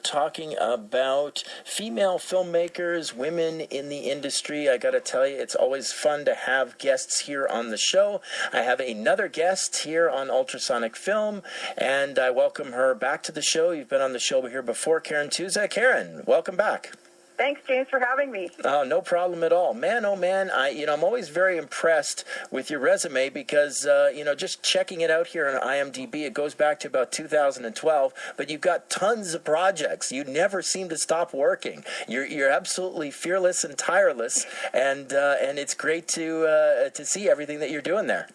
talking about female filmmakers, women in the industry. I got to tell you, it's always fun to have guests here on the show. I have another guest here on Ultrasonic Film, and I welcome her back to the show. You've been on the show here before, Karen Tuza. Karen, welcome back. Thanks, James, for having me. Oh, no problem at all. Man, oh man, I'm always very impressed with your resume because, just checking it out here on IMDb, it goes back to about 2012, but you've got tons of projects. You never seem to stop working. You're absolutely fearless and tireless, and it's great to see everything that you're doing there.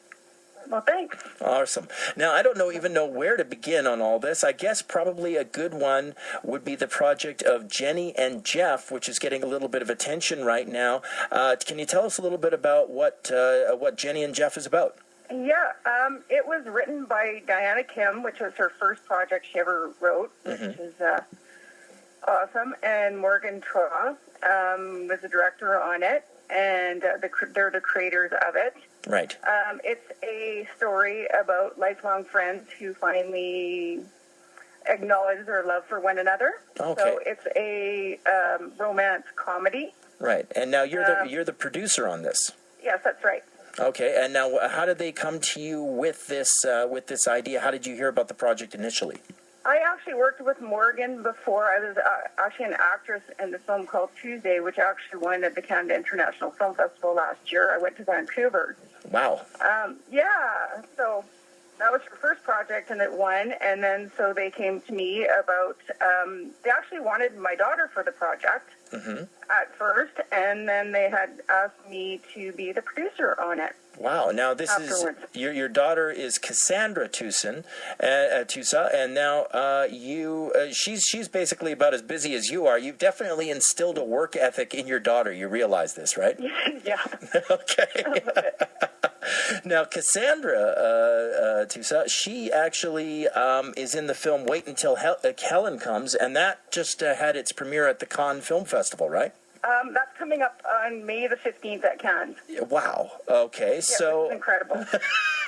Well, thanks. Awesome. Now, I don't even know where to begin on all this. I guess probably a good one would be the project of Jenny and Jeff, which is getting a little bit of attention right now. Can you tell us a little bit about what Jenny and Jeff is about? Yeah, it was written by Diana Kim, which was her first project she ever wrote, which is awesome. And Morgan Tra was the director on it, and they're the creators of it. Right. It's a story about lifelong friends who finally acknowledge their love for one another. Okay. So it's a romance comedy. Right. And now you're the producer on this. Yes, that's right. Okay. And now, how did they come to you with this idea? How did you hear about the project initially? I actually worked with Morgan before. I was actually an actress in the film called Tuesday, which actually won at the Canada International Film Festival last year. I went to Vancouver. Wow. Yeah, so that was her first project, and it won. And then so they came to me about, they actually wanted my daughter for the project at first, and then they had asked me to be the producer on it. Wow. Now this Afterwards. is your daughter is Cassandra Tusa, and now she's basically about as busy as you are. You've definitely instilled a work ethic in your daughter. You realize this, right? Yeah. Okay. Now Cassandra Tusa, she actually is in the film Wait Until Helen Comes, and that just had its premiere at the Cannes Film Festival, right? That's coming up on May the 15th at Cannes. Wow. Okay. Yeah, So which is incredible.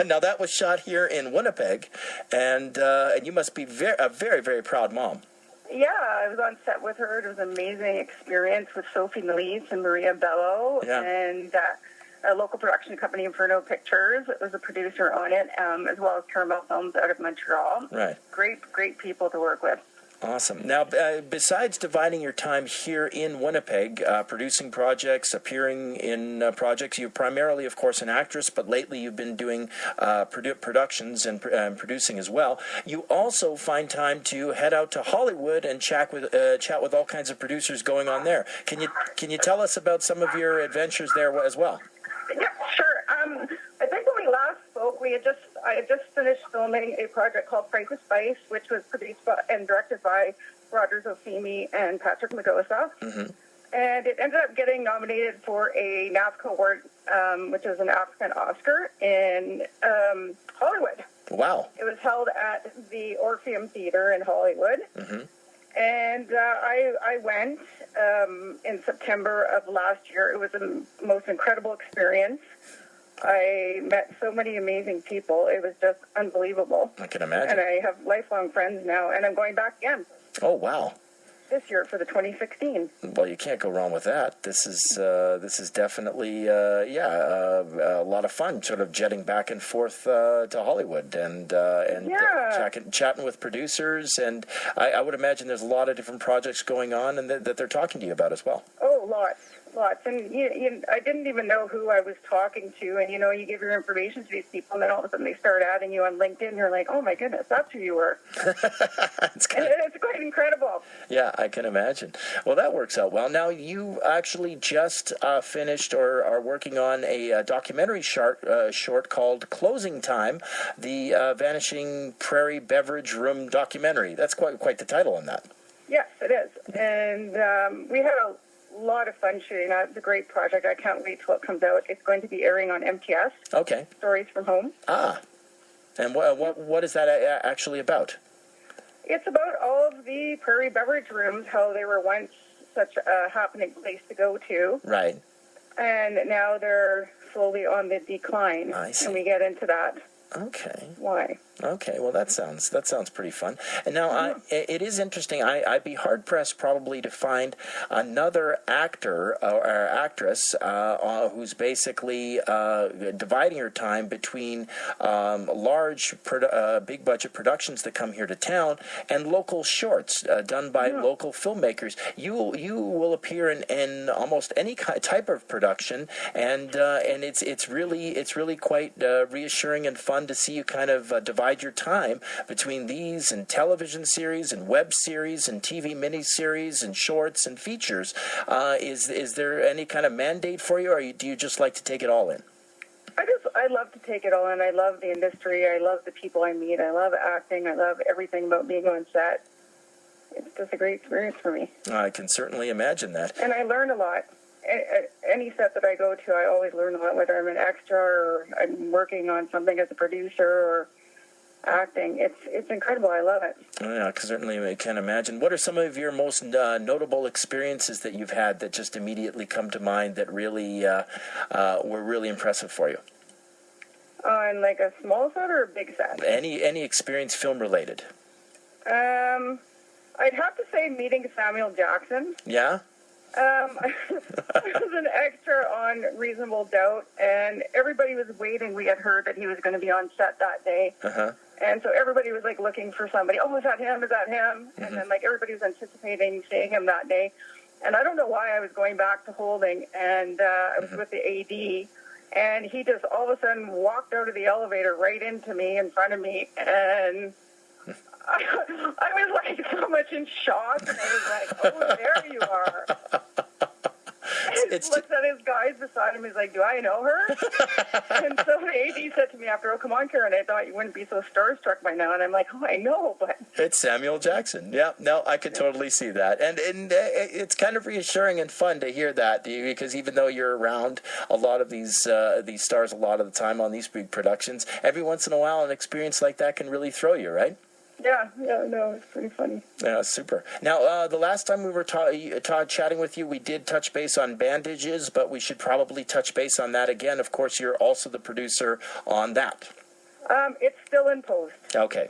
Now that was shot here in Winnipeg, and you must be a very, very proud mom. Yeah, I was on set with her. It was an amazing experience with Sophie Nalise and Maria Bello, and a local production company, Inferno Pictures, was a producer on it, as well as Caramel Films out of Montreal. Right. Great people to work with. Awesome. Now, besides dividing your time here in Winnipeg, producing projects, appearing in projects, you're primarily, of course, an actress, but lately you've been doing productions and producing as well. You also find time to head out to Hollywood and chat with all kinds of producers going on there. Can you tell us about some of your adventures there as well? Yeah, sure. I think when we last spoke, I had just finished filming a project called Frank Spice, which was produced by, and directed by Roger Zofimi and Patrick Magosa. And it ended up getting nominated for a NAFCA award, which is an African Oscar, in Hollywood. Wow. It was held at the Orpheum Theater in Hollywood. And I went in September of last year. It was the most incredible experience. I met so many amazing people. It was just unbelievable. I can imagine. And I have lifelong friends now, and I'm going back again. Oh, wow. This year for the 2016. Well, you can't go wrong with that. This is definitely a lot of fun, sort of jetting back and forth to Hollywood and chatting with producers, and I would imagine there's a lot of different projects going on and that they're talking to you about as well. Oh, lots. And I didn't even know who I was talking to. And, you give your information to these people, and then all of a sudden they start adding you on LinkedIn. And you're like, oh, my goodness, that's who you were. It's quite incredible. Yeah, I can imagine. Well, that works out well. Now, you actually just finished or are working on a documentary short called Closing Time, the Vanishing Prairie Beverage Room documentary. That's quite the title on that. Yes, it is. And we had a lot of fun shooting that. It's a great project. I can't wait till it comes out. It's going to be airing on MTS. Okay. Stories from Home. Ah. And what is that actually about? It's about all of the Prairie Beverage Rooms, how they were once such a happening place to go to. Right. And now they're slowly on the decline. I see. And we get into that. Okay. Why? Okay, well that sounds pretty fun. And now it is interesting. I'd be hard pressed probably to find another actor or actress who's basically dividing her time between large, big budget productions that come here to town and local shorts done by local filmmakers. You will appear in almost any type of production, and it's really quite reassuring and fun to see you kind of divide your time between these and television series and web series and TV miniseries and shorts and features. Is there any kind of mandate for you, or do you just like to take it all in? I love to take it all in. I love the industry. I love the people I meet. I love acting. I love everything about being on set. It's just a great experience for me. I can certainly imagine that. And I learn a lot. Any set that I go to, I always learn a lot, whether I'm an extra or I'm working on something as a producer or acting. It's incredible. I love it. Yeah, certainly I can imagine. What are some of your most notable experiences that you've had that just immediately come to mind that really were really impressive for you? On like a small set or a big set? Any experience film related? I'd have to say meeting Samuel Jackson. Yeah? I was an extra on Reasonable Doubt, and everybody was waiting. We had heard that he was going to be on set that day. And so everybody was like looking for somebody. Oh, is that him? Is that him? And then like everybody was anticipating seeing him that day. And I don't know why I was going back to holding, and I was with the AD, and he just all of a sudden walked out of the elevator right into me, in front of me, and I was like so much in shock, and I was like, oh, there you are. He looks at his guys beside him. He's like, do I know her? And so the AD said to me after, oh, come on, Karen, I thought you wouldn't be so starstruck by now. And I'm like, oh, I know, but... It's Samuel Jackson. Yeah, no, I could totally see that. And it's kind of reassuring and fun to hear that, because even though you're around a lot of these stars a lot of the time on these big productions, every once in a while an experience like that can really throw you, right? Yeah, no, it's pretty funny. Yeah, super. Now, the last time we were chatting with you, we did touch base on Bandages, but we should probably touch base on that again. Of course, you're also the producer on that. It's still in post. Okay.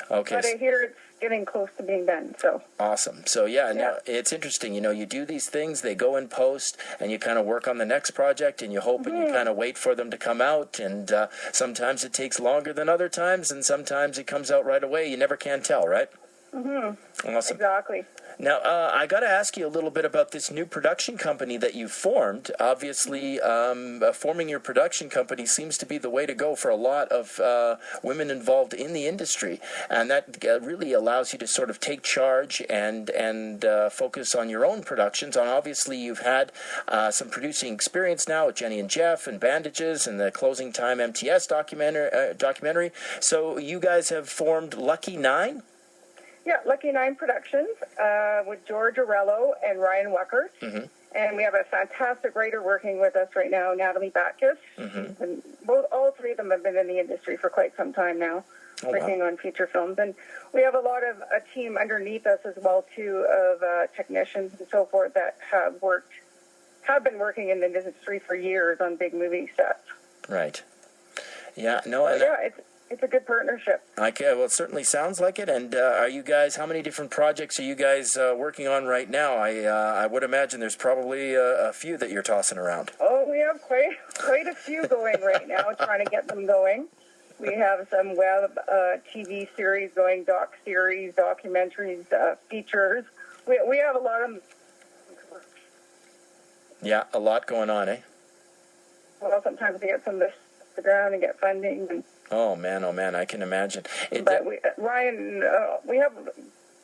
But I hear it's getting close to being done, so. Awesome. So, now it's interesting. You do these things, they go in post, and you kind of work on the next project, and you hope and you kind of wait for them to come out, and sometimes it takes longer than other times, and sometimes it comes out right away. You never can tell, right? Awesome. Exactly. Now, I got to ask you a little bit about this new production company that you formed. Obviously, forming your production company seems to be the way to go for a lot of women involved in the industry, and that really allows you to sort of take charge and focus on your own productions. And obviously, you've had some producing experience now with Jenny and Jeff and Bandages and the Closing Time MTS documentary. So you guys have formed Lucky Nine? Yeah, Lucky Nine Productions with George Orello and Ryan Weckert. And we have a fantastic writer working with us right now, Natalie Batkus. And all three of them have been in the industry for quite some time now, working on feature films. And we have a team underneath us as well, too, of technicians and so forth that have been working in the industry for years on big movie sets. Right. Yeah, no, it's a good partnership. Okay, well, it certainly sounds like it. And are you guys? How many different projects are you guys working on right now? I would imagine there's probably a few that you're tossing around. Oh, we have quite a few going right now, trying to get them going. We have some web TV series going, doc series, documentaries, features. We have a lot of them. Yeah, a lot going on, eh? Well, sometimes we get some of this off the ground and get funding and. Oh man, I can imagine. But Ryan, we have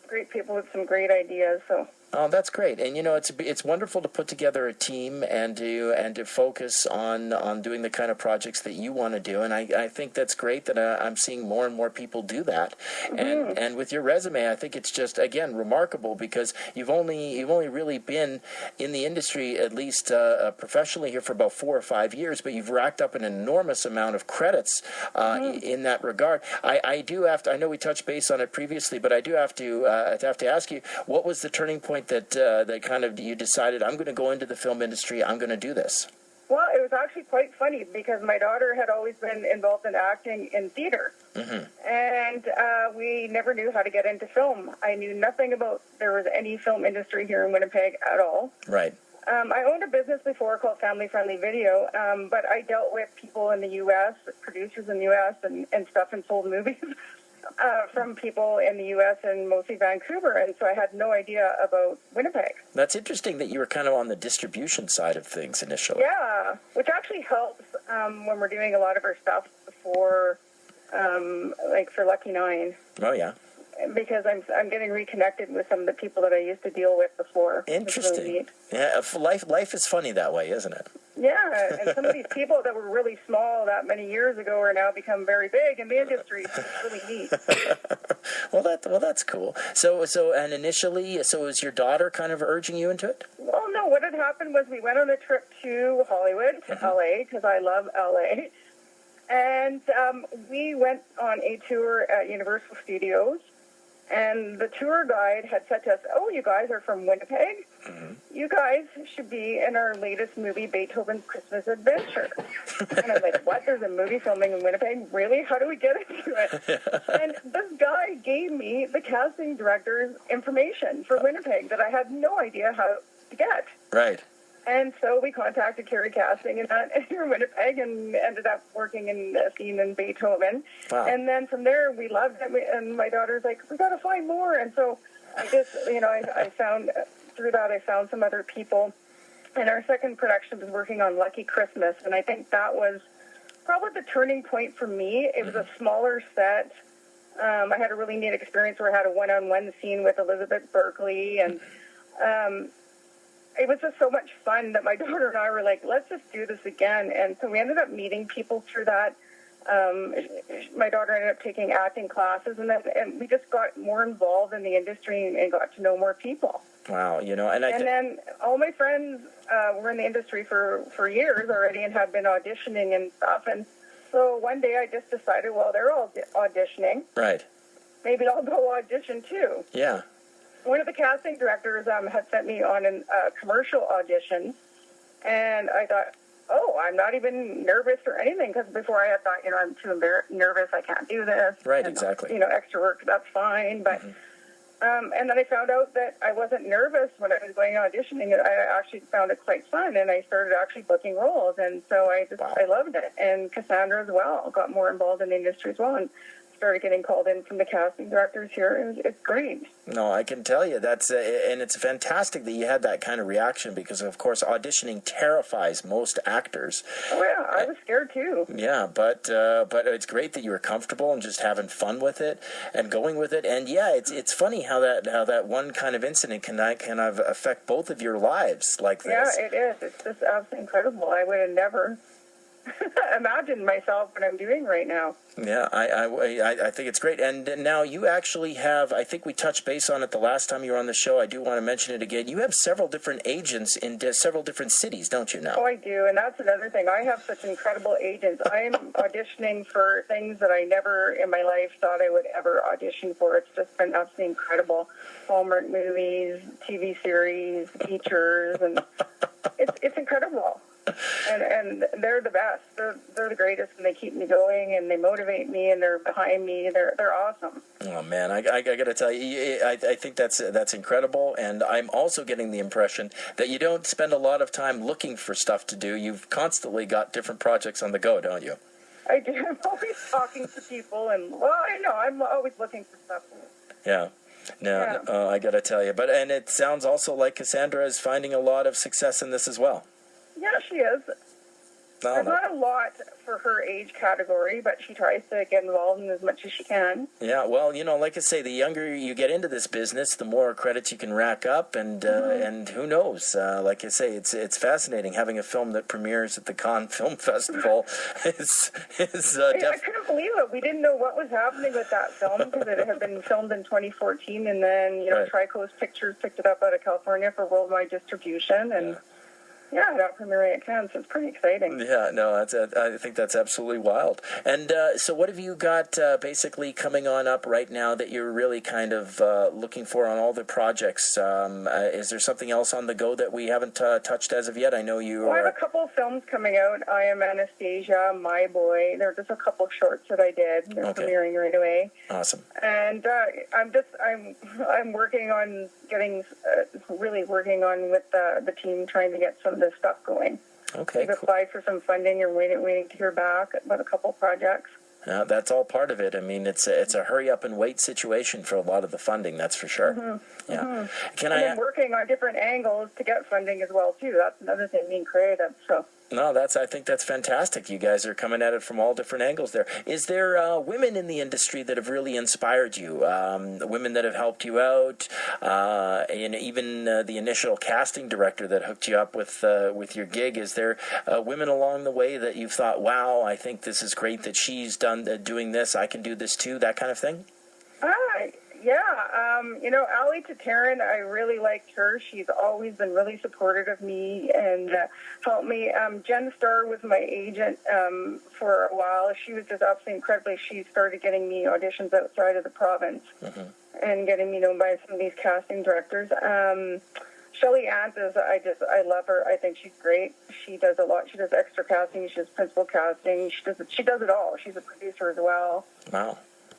great people with some great ideas. So. Oh, that's great, and it's wonderful to put together a team and to focus on doing the kind of projects that you want to do, and I think that's great that I'm seeing more and more people do that, and with your resume, I think it's just again remarkable because you've only really been in the industry at least professionally here for about 4 or 5 years, but you've racked up an enormous amount of credits in that regard. I know we touched base on it previously, but I do have to ask you, what was the turning point that kind of you decided I'm going to go into the film industry, I'm going to do this? Well, it was actually quite funny because my daughter had always been involved in acting in theater. And we never knew how to get into film. I knew nothing about there was any film industry here in Winnipeg at all. Right. I owned a business before called Family Friendly Video, but I dealt with people in the U.S., producers in the U.S. and stuff, and sold movies from people in the U.S. and mostly Vancouver, and so I had no idea about Winnipeg. That's interesting that you were kind of on the distribution side of things initially. Yeah, which actually helps when we're doing a lot of our stuff for, like for Lucky 9. Oh, yeah. Because I'm getting reconnected with some of the people that I used to deal with before. Interesting. Really neat. Yeah, life is funny that way, isn't it? Yeah, and some of these people that were really small that many years ago are now become very big in the industry. It's really neat. Well, that's cool. So, and initially, was your daughter kind of urging you into it? Well, no. What had happened was we went on a trip to Hollywood, to LA, because I love LA, and we went on a tour at Universal Studios. And the tour guide had said to us, "Oh, you guys are from Winnipeg? You guys should be in our latest movie, Beethoven's Christmas Adventure." And I was like, "What? There's a movie filming in Winnipeg? Really? How do we get into it?" And this guy gave me the casting director's information for Winnipeg that I had no idea how to get. Right. And so we contacted Kerry Casting in Winnipeg and ended up working in a scene in Beethoven. Wow. And then from there, we loved it. And my daughter's like, "We got to find more." And so I just, I found, through that, I found some other people. And our second production was working on Lucky Christmas. And I think that was probably the turning point for me. It was a smaller set. I had a really neat experience where I had a one-on-one scene with Elizabeth Berkley. And it was just so much fun that my daughter and I were like, let's just do this again. And so we ended up meeting people through that. My daughter ended up taking acting classes, and we just got more involved in the industry and got to know more people. Wow, and then all my friends were in the industry for years already and had been auditioning and stuff. And so one day I just decided, well, they're all auditioning. Right. Maybe I'll go audition too. Yeah. One of the casting directors had sent me on a commercial audition, and I thought, oh, I'm not even nervous or anything, because before I had thought, I'm too nervous, I can't do this. Right, and, exactly. Extra work, that's fine. But and then I found out that I wasn't nervous when I was going auditioning. I actually found it quite fun, and I started actually booking roles, and so I loved it. And Cassandra as well got more involved in the industry as well, and started getting called in from the casting directors here. It's great. No, I can tell you that's and it's fantastic that you had that kind of reaction, because of course auditioning terrifies most actors. Oh yeah, I was scared too. Yeah, but it's great that you were comfortable and just having fun with it and going with it. And yeah, it's funny how that one kind of incident can affect both of your lives like this. Yeah, it is. It's just absolutely incredible. I would have never imagined myself what I'm doing right now. Yeah, I think it's great. And now you actually have, I think we touched base on it the last time you were on the show. I do want to mention it again. You have several different agents in several different cities, don't you now? Oh, I do. And that's another thing. I have such incredible agents. I'm auditioning for things that I never in my life thought I would ever audition for. It's just been absolutely incredible. Hallmark movies, TV series, features, and it's incredible. And they're the best. They're the greatest, and they keep me going, and they motivate me, and they're behind me. They're awesome. Oh man, I got to tell you, I think that's incredible, and I'm also getting the impression that you don't spend a lot of time looking for stuff to do. You've constantly got different projects on the go, don't you? I do. I'm always talking to people, and I know I'm always looking for stuff. Yeah. No, I got to tell you, and it sounds also like Cassandra is finding a lot of success in this as well. Yeah, she is. There's not a lot for her age category, but she tries to get involved in as much as she can. Yeah, well, like I say, the younger you get into this business, the more credits you can rack up, and who knows? Like I say, it's fascinating having a film that premieres at the Cannes Film Festival. I couldn't believe it. We didn't know what was happening with that film because it had been filmed in 2014, and then Tricoast Pictures picked it up out of California for worldwide distribution, and. Yeah, not premiering at Cannes, so it's pretty exciting. Yeah, no, I think that's absolutely wild. And so, what have you got basically coming on up right now that you're really kind of looking for on all the projects? Is there something else on the go that we haven't touched as of yet? I know you Well, I have are. a couple of films coming out. I Am Anastasia, My Boy. They're just a couple of shorts that I did. They're Okay. premiering right away. Awesome. And I'm working on getting really working on with the team trying to get some of this stuff going. Okay, We've cool. applied for some funding and waiting to hear back about a couple of projects. That's all part of it. I mean, it's a hurry up and wait situation for a lot of the funding. That's for sure. Mm-hmm. Yeah. Mm-hmm. Can And I? then working on different angles to get funding as well too. That's another thing, being creative. So. No, I think that's fantastic. You guys are coming at it from all different angles there. Is there women in the industry that have really inspired you? Women that have helped you out, and even the initial casting director that hooked you up with your gig. Is there women along the way that you've thought, wow, I think this is great that she's doing this. I can do this too. That kind of thing. Yeah, Ali Tatarin, I really liked her. She's always been really supportive of me and helped me. Jen Starr was my agent for a while. She was just absolutely incredible. She started getting me auditions outside of the province and getting me known by some of these casting directors. Shelley Anthos, I love her. I think she's great. She does a lot. She does extra casting. She does principal casting. She does it all. She's a producer as well. Wow.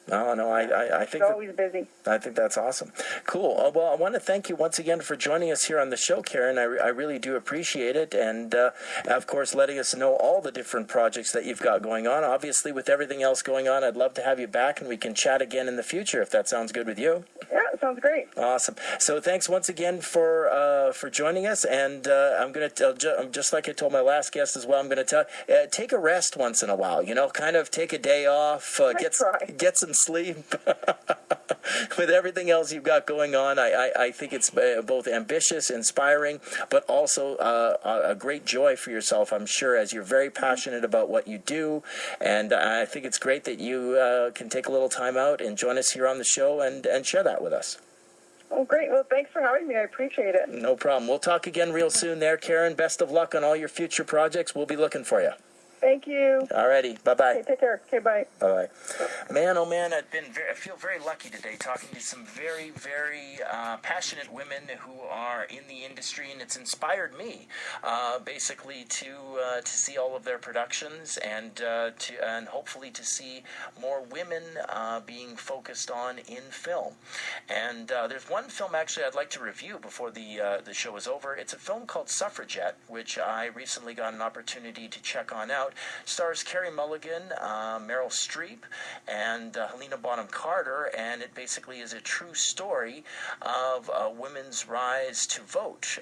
No, I think She's always busy. I think that's awesome. Cool. Well, I want to thank you once again for joining us here on the show, Karen. I really do appreciate it. And, of course, letting us know all the different projects that you've got going on. Obviously, with everything else going on, I'd love to have you back and we can chat again in the future if that sounds good with you. Yeah, sounds great. Awesome. So thanks once again for joining us. And I'm going to tell, just like I told my last guest as well, I'm going to tell, take a rest once in a while, kind of take a day off, get some sleep. With everything else you've got going on, I think it's both ambitious, inspiring, but also a great joy for yourself, I'm sure, as you're very passionate about what you do. And I think it's great that you can take a little time out and join us here on the show and share that with us. Oh, great. Well, thanks for having me. I appreciate it. No problem. We'll talk again real soon there, Karen. Best of luck on all your future projects. We'll be looking for you. Thank you. Alrighty. Bye-bye. Okay, take care. Okay, bye. Bye-bye. Man, oh man, I feel very lucky today talking to some very, very passionate women who are in the industry, and it's inspired me basically to see all of their productions and hopefully to see more women being focused on in film. And there's one film actually I'd like to review before the show is over. It's a film called Suffragette, which I recently got an opportunity to check on out. Stars Carey Mulligan, Meryl Streep, and Helena Bonham Carter, and it basically is a true story of women's rise to vote.